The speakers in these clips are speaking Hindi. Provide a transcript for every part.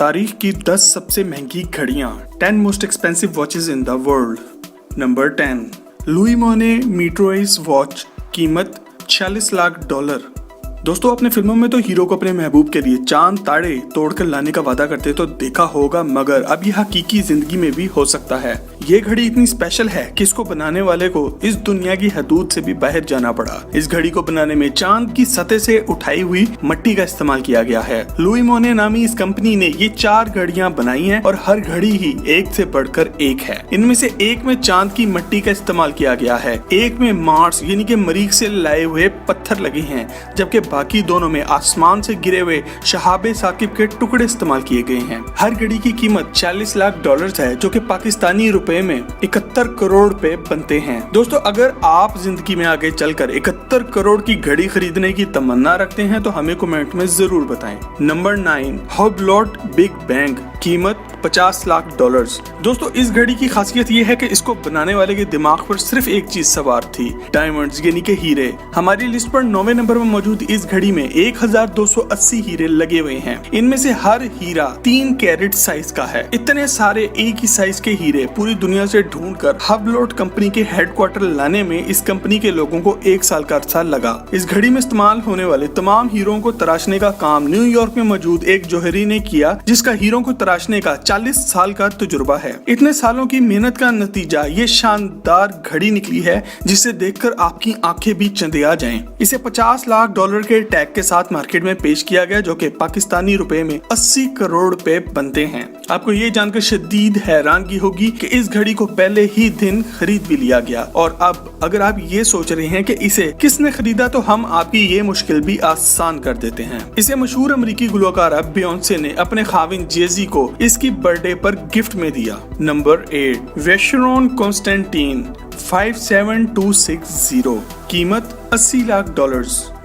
तारीख की 10 सबसे महंगी घड़ियां 10 most expensive watches in the world. Number 10 Louis मोने मीट्रोइस वॉच, कीमत $46 लाख। दोस्तों अपने फिल्मों में तो हीरो को अपने महबूब के लिए चांद तारे तोड़कर लाने का वादा करते तो देखा होगा, मगर अब यह हकीकी जिंदगी में भी हो सकता है। ये घड़ी इतनी स्पेशल है कि इसको बनाने वाले को इस दुनिया की हदूद से भी बाहर जाना पड़ा। इस घड़ी को बनाने में चांद की सतह से उठाई हुई मिट्टी का इस्तेमाल किया गया है। लुई मोने नामी इस कंपनी ने ये 4 घड़ियां बनाई हैं और हर घड़ी ही एक से बढ़कर एक है। इनमें से एक में चांद की मिट्टी का इस्तेमाल किया गया है, एक में मार्स यानी कि मरीख से लाए हुए पत्थर लगे हैं, जबकि बाकी दोनों में आसमान से गिरे हुए शहाबे साकिब के टुकड़े इस्तेमाल किए गए हैं। हर घड़ी की कीमत $46 लाख है, जो कि पाकिस्तानी रुपए में 71 करोड़ रुपए बनते हैं। दोस्तों अगर आप जिंदगी में आगे चलकर 71 करोड़ की घड़ी खरीदने की तमन्ना रखते हैं तो हमें कमेंट में जरूर बताएं। नंबर 9 हबलॉट बिग बैंग, कीमत $50 लाख। दोस्तों इस घड़ी की खासियत ये है कि इसको बनाने वाले के दिमाग पर सिर्फ एक चीज सवार थी, डायमंड्स यानी के हीरे। हमारी लिस्ट पर 9वें नंबर पर मौजूद इस घड़ी में 1280 हीरे लगे हुए हैं। इनमें से हर हीरा 3 कैरेट साइज का है। इतने सारे एक ही साइज के हीरे पूरी दुनिया से ढूंढकर हबलॉट कंपनी के हेडक्वार्टर लाने में इस कंपनी के लोगों को 1 साल का अरसा लगा। इस घड़ी में इस्तेमाल होने वाले तमाम हीरों को तराशने का काम न्यूयॉर्क में मौजूद एक जौहरी ने किया, जिसका हीरों को तराशने का 40 साल का तजुर्बा है। इतने सालों की मेहनत का नतीजा ये शानदार घड़ी निकली है, जिसे देखकर आपकी आंखें भी चंदिया जाएं। इसे $50 लाख के टैग के साथ मार्केट में पेश किया गया, जो कि पाकिस्तानी रुपए में 80 करोड़ रुपए बनते हैं। आपको ये जानकर शदीद हैरानगी होगी कि इस घड़ी को पहले ही दिन खरीद भी लिया गया। और अब अगर आप ये सोच रहे हैं कि इसे किसने खरीदा, तो हम आपकी ये मुश्किल भी आसान कर देते हैं। इसे मशहूर अमेरिकी गुलकारा बियोंसे ने अपने खाविंद जेजी को इसकी बर्थडे पर गिफ्ट में दिया। नंबर 8 वेशरॉन कॉन्स्टेंटीन 57260, कीमत $80 लाख।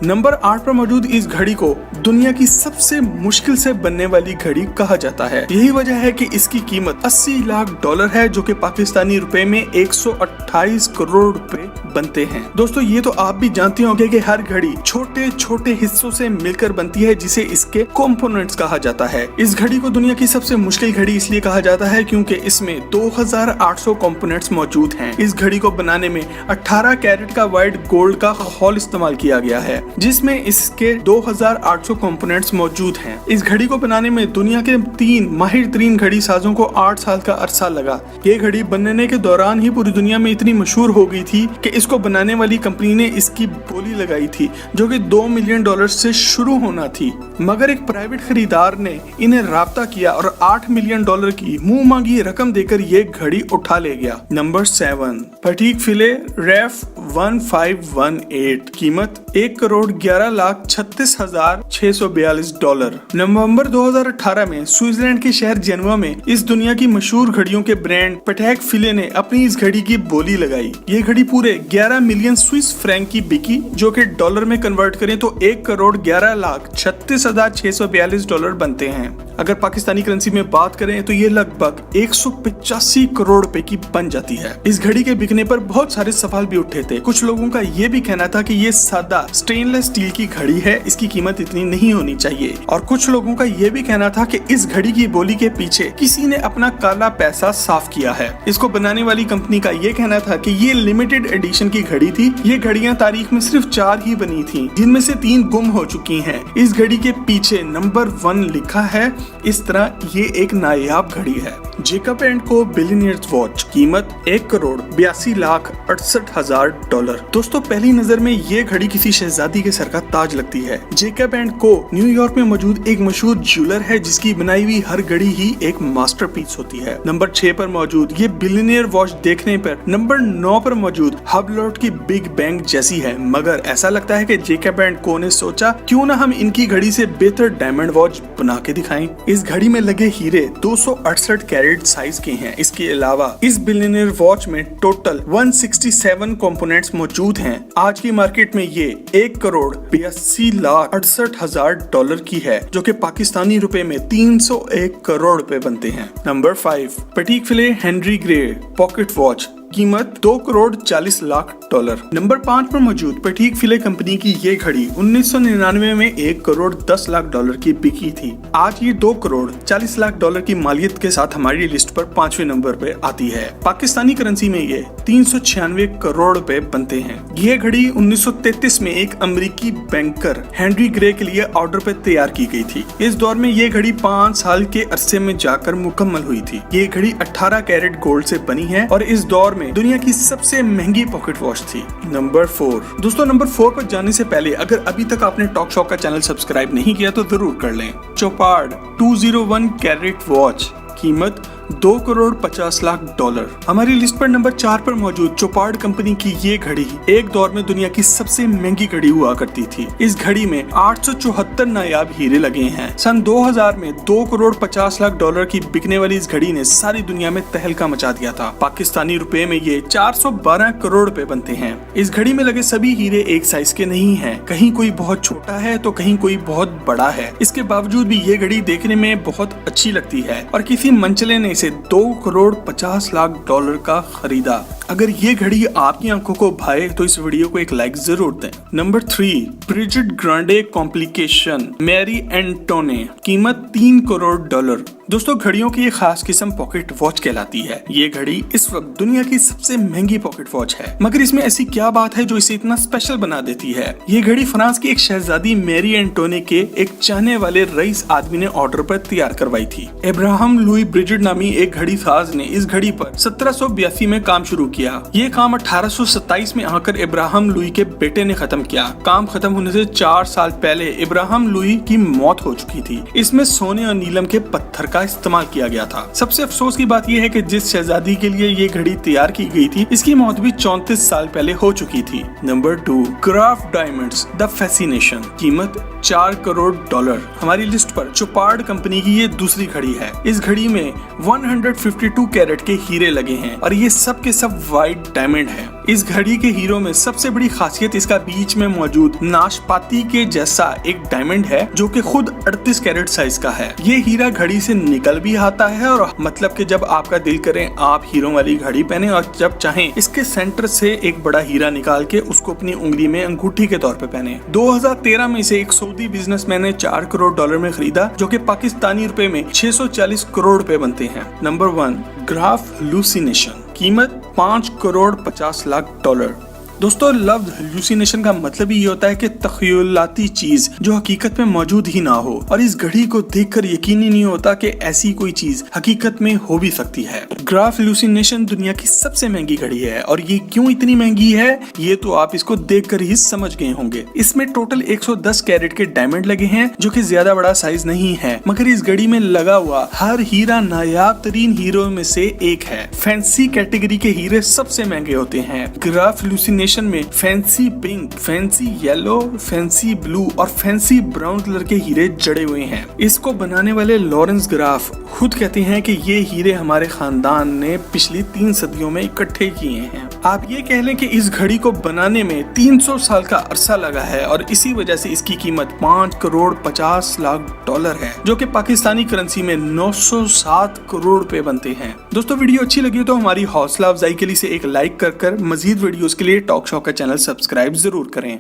नंबर 8 पर मौजूद इस घड़ी को दुनिया की सबसे मुश्किल से बनने वाली घड़ी कहा जाता है। यही वजह है कि इसकी कीमत $80 लाख है, जो कि पाकिस्तानी रुपए में 128 करोड़ रुपए बनते हैं। दोस्तों ये तो आप भी जानते होंगे कि हर घड़ी छोटे छोटे हिस्सों से मिलकर बनती है, जिसे इसके कंपोनेंट्स कहा जाता है। इस घड़ी को दुनिया की सबसे मुश्किल घड़ी इसलिए कहा जाता है क्योंकि इसमें 2800 कंपोनेंट्स मौजूद हैं। इस घड़ी को बनाने में 18 कैरेट का व्हाइट गोल्ड का खौल इस्तेमाल किया गया है, जिसमें इसके 2800 कंपोनेंट्स मौजूद हैं। इस घड़ी को बनाने में दुनिया के 3 माहिर तरीन घड़ी साजों को 8 साल का अरसा लगा। ये घड़ी बनने के दौरान ही पूरी दुनिया में इतनी मशहूर हो गई थी कि इसको बनाने वाली कंपनी ने इसकी बोली लगाई थी, जो कि $2 मिलियन से शुरू होना थी। मगर एक प्राइवेट खरीदार ने इन्हें राब्ता किया और $8 मिलियन की मुंह मांगी रकम देकर ये घड़ी उठा ले गया। नंबर 7 पटीक फिले रेफ 1518, कीमत $1,11,36,642। नवंबर 2018 में स्विट्जरलैंड के शहर जेनेवा में इस दुनिया की मशहूर घड़ियों के ब्रांड पटेक फिले ने अपनी इस घड़ी की बोली लगाई। ये घड़ी पूरे 11 मिलियन स्विस फ्रैंक की बिकी, जो कि डॉलर में कन्वर्ट करें तो $1,11,36,642 बनते हैं। अगर पाकिस्तानी करेंसी में बात करें तो ये लगभग 185 करोड़ रुपए की बन जाती है। इस घड़ी के बिकने पर बहुत सारे सवाल भी उठे थे। कुछ लोगों का ये भी कहना था कि ये सादा स्टेनलेस स्टील की घड़ी है, इसकी कीमत इतनी नहीं होनी चाहिए। और कुछ लोगों का ये भी कहना था कि इस घड़ी की बोली के पीछे किसी ने अपना काला पैसा साफ किया है। इसको बनाने वाली कंपनी का ये कहना था कि ये लिमिटेड एडिशन की घड़ी थी। ये घड़ियां तारीख में सिर्फ 4 ही बनी थी, जिनमें से 3 गुम हो चुकी हैं। इस घड़ी के पीछे नंबर 1 लिखा है। इस तरह ये एक नायाब घड़ी है। जेकब एंड को बिलियनियर्स वॉच, कीमत $1,82,68,000। दोस्तों पहली नजर में ये घड़ी किसी शहजादी के सर का ताज लगती है। जेकब एंड को न्यूयॉर्क में मौजूद एक मशहूर ज्वेलर है, जिसकी बनाई हुई हर घड़ी ही एक मास्टरपीस होती है। नंबर 6 पर मौजूद ये बिलियनियर वॉच देखने पर नंबर 9 पर मौजूद हबलॉट की बिग बैंग जैसी है, मगर ऐसा लगता है कि जेकब एंड को ने सोचा क्यों ना हम इनकी घड़ी से बेहतर डायमंड वॉच बना के दिखाएं। इस घड़ी में लगे हीरे 268 कैरेट साइज के हैं। इसके अलावा इस बिलियनियर वॉच में टोटल 167 कंपोनेंट्स मौजूद हैं। आज की मार्केट में ये $1,82,68,000 की है, जो कि पाकिस्तानी रुपए में 301 करोड़ रुपए बनते हैं। नंबर 5 पटीक फिले हेनरी ग्रे पॉकेट वॉच, कीमत $2,40,00,000। डॉलर। नंबर 5 पर मौजूद पैटेक फिले कंपनी की ये घड़ी 1999 में 1 करोड़ 10 लाख डॉलर की बिकी थी। आज ये 2 करोड़ 40 लाख डॉलर की मालियत के साथ हमारी लिस्ट पर 5वें नंबर पे आती है। पाकिस्तानी करेंसी में ये 396 करोड़ रुपए बनते हैं। ये घड़ी 1933 में एक अमेरिकी बैंकर हेनरी ग्रे के लिए ऑर्डर पे तैयार की गई थी। इस दौर में ये घड़ी 5 साल के अरसे में जाकर मुकम्मल हुई थी। ये घड़ी 18 कैरेट गोल्ड से बनी है और इस दौर में दुनिया की सबसे महंगी पॉकेट वॉच थी। नंबर 4 दोस्तों, नंबर 4 पर जाने से पहले अगर अभी तक आपने टॉक शॉक का चैनल सब्सक्राइब नहीं किया तो जरूर कर लें। चोपार्ड 201 कैरेट वॉच, कीमत 2 करोड़ 50 लाख डॉलर। हमारी लिस्ट पर नंबर 4 पर मौजूद चोपार्ड कंपनी की ये घड़ी एक दौर में दुनिया की सबसे महंगी घड़ी हुआ करती थी। इस घड़ी में 874 नायाब हीरे लगे हैं। सन 2000 में 2 करोड़ 50 लाख डॉलर की बिकने वाली इस घड़ी ने सारी दुनिया में तहलका मचा दिया था। पाकिस्तानी रुपए में ये 412 करोड़ रुपए बनते हैं। इस घड़ी में लगे सभी हीरे एक साइज के नहीं हैं। कहीं कोई बहुत छोटा है तो कहीं कोई बहुत बड़ा है। इसके बावजूद भी ये घड़ी देखने में बहुत अच्छी लगती है और किसी मंचले ने इसे 2 करोड़ 50 लाख डॉलर का खरीदा। अगर ये घड़ी आपकी आंखों को भाए तो इस वीडियो को एक लाइक जरूर दें। Number 3 Brigitte Grande complication Marie Antoinette, कीमत 3 करोड़ डॉलर। दोस्तों, घड़ियों की एक खास किस्म पॉकेट वॉच कहलाती है। ये घड़ी इस वक्त दुनिया की सबसे महंगी पॉकेट वॉच है, मगर इसमें ऐसी क्या बात है जो इसे इतना स्पेशल बना देती है? ये घड़ी फ्रांस की एक शहजादी मैरी एंटोने के एक चाहने वाले रईस आदमी ने ऑर्डर पर तैयार करवाई थी। इब्राहिम लुई ब्रिजिट नामी एक घड़ी साज ने इस घड़ी पर 1782 में काम शुरू किया। ये काम 1827 में आकर इब्राहिम लुई के बेटे ने खत्म किया। काम खत्म होने से 4 साल पहले इब्राहिम लुई की मौत हो चुकी थी। इसमें सोने और नीलम के पत्थर का इस्तेमाल किया गया था। सबसे अफसोस की बात यह है कि जिस शहजादी के लिए ये घड़ी तैयार की गई थी, इसकी मौत भी 34 साल पहले हो चुकी थी। Number 2 craft diamonds the fascination, कीमत 4 करोड़ डॉलर। हमारी लिस्ट पर चोपार्ड कंपनी की ये दूसरी घड़ी है। इस घड़ी में 152 कैरेट के हीरे लगे हैं और ये सब के सब व्हाइट डायमंड है। इस घड़ी के हीरों में सबसे बड़ी खासियत इसका बीच में मौजूद नाशपाती के जैसा एक डायमंड है जो कि खुद 38 कैरेट साइज का है। ये हीरा घड़ी से निकल भी आता है और मतलब कि जब आपका दिल करे आप हीरों वाली घड़ी पहने और जब चाहें इसके सेंटर से एक बड़ा हीरा निकाल के उसको अपनी उंगली में अंगूठी के तौर पे पहने। 2013 में इसे एक सऊदी बिजनेसमैन ने 4 करोड़ डॉलर में खरीदा, जो कि पाकिस्तानी रुपए में 640 करोड़ रुपए बनते हैं। नंबर 1 ग्राफ लूसिनेशन, कीमत 5 करोड़ 50 लाख डॉलर। दोस्तों, लफ्ज हेलुसिनेशन का मतलब ही ये होता है कि तखयलाती चीज जो हकीकत में मौजूद ही ना हो, और इस घड़ी को देखकर यकीन ही नहीं होता कि ऐसी कोई चीज हकीकत में हो भी सकती है। ग्राफ हेलुसिनेशन दुनिया की सबसे महंगी घड़ी है और ये क्यों इतनी महंगी है ये तो आप इसको देखकर ही समझ गए होंगे। इसमें टोटल 110 कैरेट के डायमंड लगे हैं जो कि ज्यादा बड़ा साइज नहीं है, मगर इस घड़ी में लगा हुआ हर हीरा नायाब तरीन हीरो में से एक है। फैंसी कैटेगरी के हीरे सबसे महंगे होते हैं। ग्राफ हेलुसिनेशन में fancy pink, fancy yellow, fancy blue और फैंसी ब्राउन कलर के हीरे जड़े हुए हैं। इसको बनाने वाले लॉरेंस ग्राफ खुद कहते हैं कि ये हीरे हमारे खानदान ने पिछली 3 सदियों में इकट्ठे किए हैं। आप ये कह लें कि इस घड़ी को बनाने में 300 साल का अरसा लगा है और इसी वजह से इसकी कीमत 5 करोड़ 50 लाख डॉलर है, जो कि पाकिस्तानी करेंसी में 907 करोड़ रुपए बनते हैं। दोस्तों, वीडियो अच्छी लगी तो हमारी हौसला अफजाई के लिए एक लाइक कर मजीद वीडियोस के लिए टॉक शॉक का चैनल सब्सक्राइब जरूर करें।